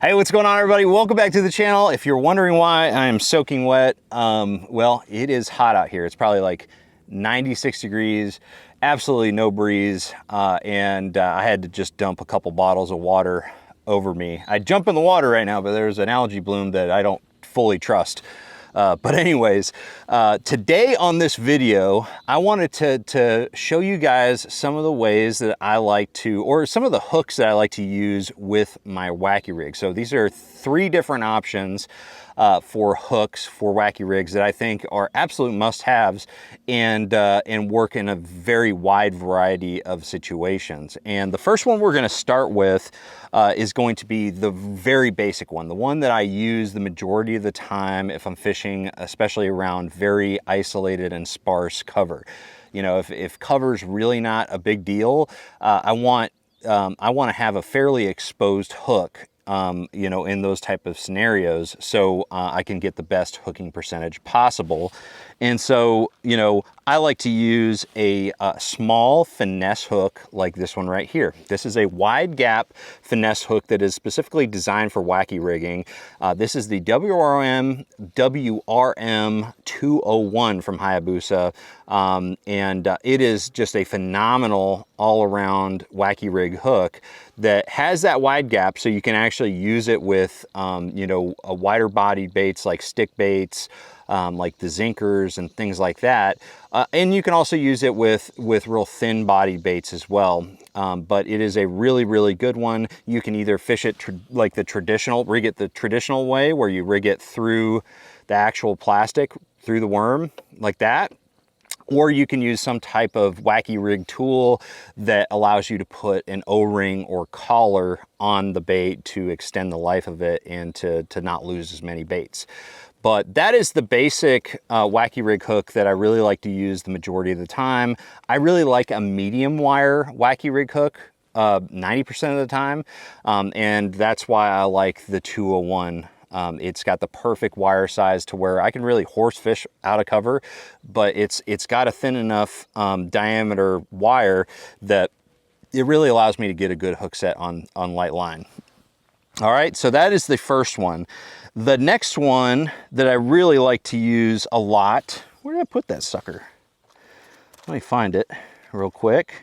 Hey, what's going on, everybody? Welcome back to the channel. If you're wondering why I am soaking wet, well, it is hot out here. It's probably like 96 degrees, absolutely no breeze, and I had to just dump a couple bottles of water over me. I'd jump in the water right now, but there's an algae bloom that I don't fully trust. But anyways, today on this video, I wanted to show you guys some of the ways that I like to, or some of the hooks that I like to use with my Wacky rig. So these are three different options for hooks for Wacky rigs that I think are absolute must-haves and work in a very wide variety of situations. And the first one we're going to start with is going to be the very basic one, the one that I use the majority of the time if I'm fishing, especially around very isolated and sparse cover. You know, if cover's really not a big deal, I want to have a fairly exposed hook, you know, in those type of scenarios, so I can get the best hooking percentage possible. And so, you know, I like to use a small finesse hook like this one right here. This is a wide gap finesse hook that is specifically designed for Wacky rigging. This is the WRM 201 from Hayabusa, and it is just a phenomenal all-around Wacky rig hook that has that wide gap, so you can actually use it with, you know, a wider bodied baits like stick baits, like the zinkers and things like that. And you can also use it with real thin bodied baits as well. But it is a really, really good one. You can either fish it like the traditional, rig it the traditional way, where you rig it through the actual plastic, through the worm, like that. Or you can use some type of Wacky rig tool that allows you to put an O-ring or collar on the bait to extend the life of it and to not lose as many baits. But that is the basic Wacky rig hook that I really like to use the majority of the time. I really like a medium wire Wacky rig hook 90% of the time, and that's why I like the 201. It's got the perfect wire size to where I can really horse fish out of cover, but it's got a thin enough diameter wire that it really allows me to get a good hook set on light line. All right, so that is the first one. The next one that I really like to use a lot, where did I put that sucker? Let me find it real quick.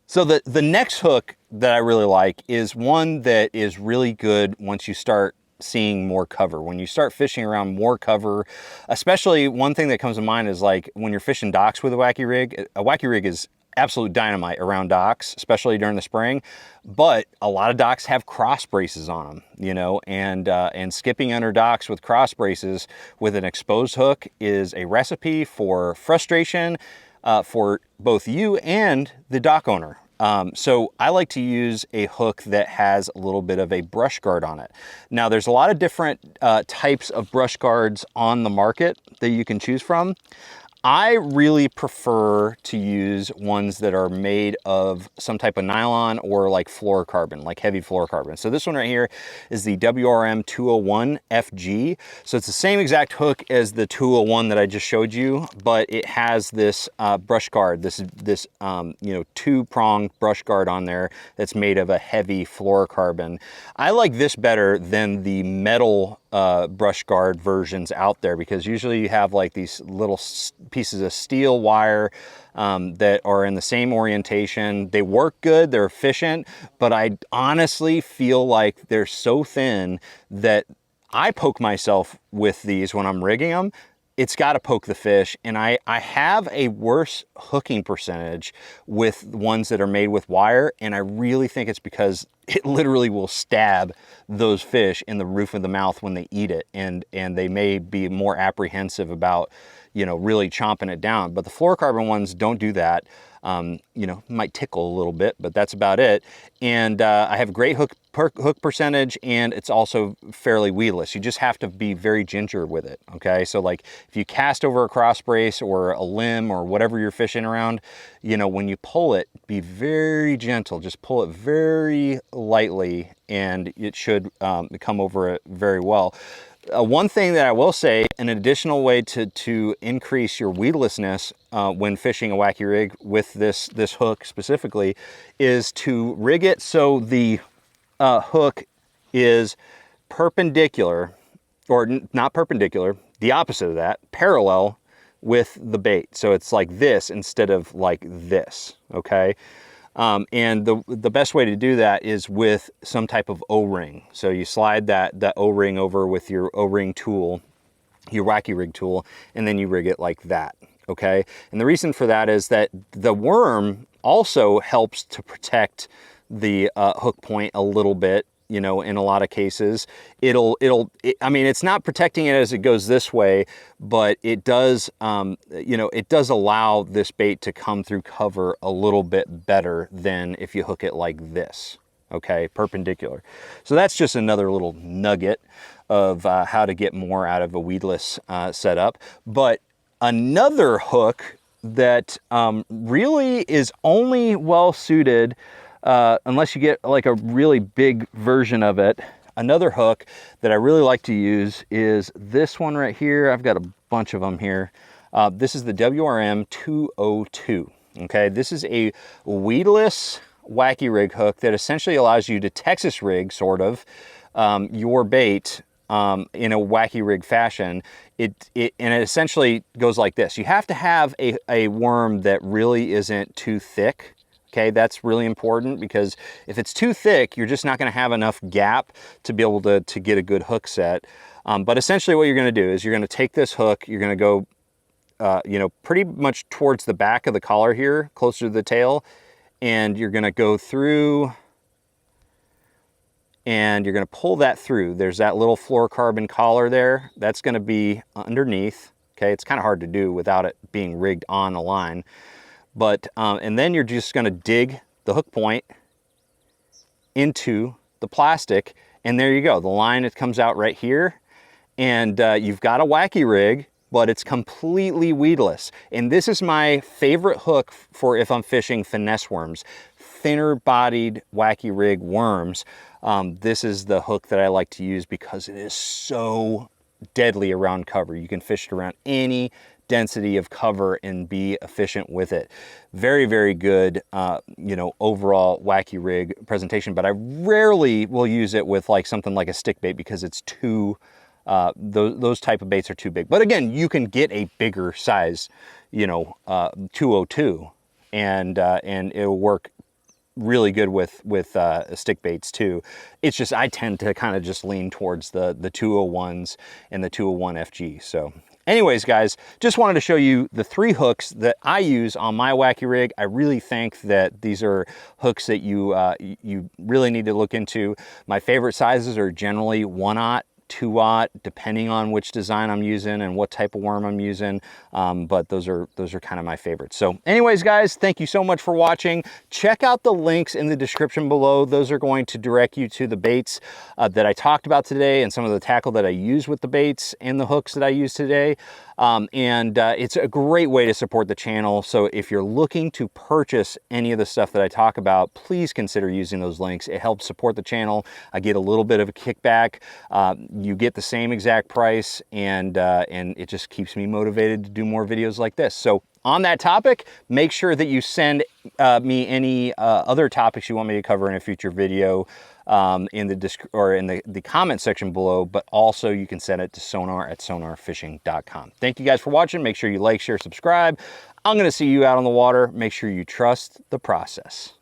So the next hook that I really like is one that is really good once you start seeing more cover. When you start fishing around more cover, especially, one thing that comes to mind is like when you're fishing docks with a Wacky rig is absolute dynamite around docks, especially during the spring. But a lot of docks have cross braces on them, you know, and skipping under docks with cross braces with an exposed hook is a recipe for frustration for both you and the dock owner. So I like to use a hook that has a little bit of a brush guard on it. Now, there's a lot of different types of brush guards on the market that you can choose from. I really prefer to use ones that are made of some type of nylon or like fluorocarbon, like heavy fluorocarbon. So this one right here is the WRM 201 FG. So it's the same exact hook as the 201 that I just showed you, but it has this brush guard, this you know, two-pronged brush guard on there that's made of a heavy fluorocarbon. I like this better than the metal brush guard versions out there, because usually you have like these little pieces of steel wire that are in the same orientation. They work good, they're efficient, but I honestly feel like they're so thin that I poke myself with these when I'm rigging them. It's got to poke the fish, and I have a worse hooking percentage with ones that are made with wire, and I really think it's because it literally will stab those fish in the roof of the mouth when they eat it, and they may be more apprehensive about, you know, really chomping it down. But the fluorocarbon ones don't do that. You know, might tickle a little bit, but that's about it. And I have a great hook percentage, and it's also fairly weedless. You just have to be very ginger with it, okay? So like if you cast over a cross brace or a limb or whatever you're fishing around, you know, when you pull it, be very gentle. Just pull it very lightly, and it should come over it very well. One thing that I will say, an additional way to increase your weedlessness when fishing a Wacky rig with this hook specifically, is to rig it so the hook is perpendicular, or not perpendicular, the opposite of that, parallel with the bait. So it's like this instead of like this, okay? And the best way to do that is with some type of O-ring. So you slide that O-ring over with your O-ring tool, your Wacky rig tool, and then you rig it like that, okay? And the reason for that is that the worm also helps to protect the hook point a little bit. You know, in a lot of cases, I mean, it's not protecting it as it goes this way, but it does, you know, it does allow this bait to come through cover a little bit better than if you hook it like this, okay, perpendicular. So that's just another little nugget of how to get more out of a weedless setup. But another hook that really is only well suited unless you get like a really big version of it. Another hook that I really like to use is this one right here. I've got a bunch of them here. This is the WRM 202. Okay, this is a weedless Wacky rig hook that essentially allows you to Texas rig, sort of, your bait in a Wacky rig fashion. And it essentially goes like this. You have to have a worm that really isn't too thick. Okay, that's really important, because if it's too thick, you're just not going to have enough gap to be able to get a good hook set. But essentially what you're going to do is you're going to take this hook, you're going to go, you know, pretty much towards the back of the collar here, closer to the tail, and you're going to go through and you're going to pull that through. There's that little fluorocarbon collar there. That's going to be underneath. Okay, it's kind of hard to do without it being rigged on a line. But, and then you're just going to dig the hook point into the plastic, and there you go. The line, it comes out right here, and you've got a Wacky rig, but it's completely weedless. And this is my favorite hook for if I'm fishing finesse worms, thinner bodied Wacky rig worms. This is the hook that I like to use because it is so deadly around cover. You can fish it around any density of cover and be efficient with it. Very, very good, you know, overall Wacky rig presentation, but I rarely will use it with like something like a stick bait because it's too, those type of baits are too big. But again, you can get a bigger size, you know, 202, and it'll work really good with stick baits too. It's just, I tend to kind of just lean towards the 201s and the 201 FG. So anyways, guys, just wanted to show you the 3 hooks that I use on my Wacky rig. I really think that these are hooks that you really need to look into. My favorite sizes are generally 1/0, 2/0, depending on which design I'm using and what type of worm I'm using. But those are kind of my favorites. So anyways, guys, thank you so much for watching. Check out the links in the description below. Those are going to direct you to the baits that I talked about today and some of the tackle that I use with the baits and the hooks that I use today. It's a great way to support the channel. So if you're looking to purchase any of the stuff that I talk about, please consider using those links. It helps support the channel. I get a little bit of a kickback. You get the same exact price, and it just keeps me motivated to do more videos like this. So on that topic, make sure that you send me any other topics you want me to cover in a future video in the comment section below, but also you can send it to sonar@sonarfishing.com. Thank you guys for watching. Make sure you like, share, subscribe. I'm going to see you out on the water. Make sure you trust the process.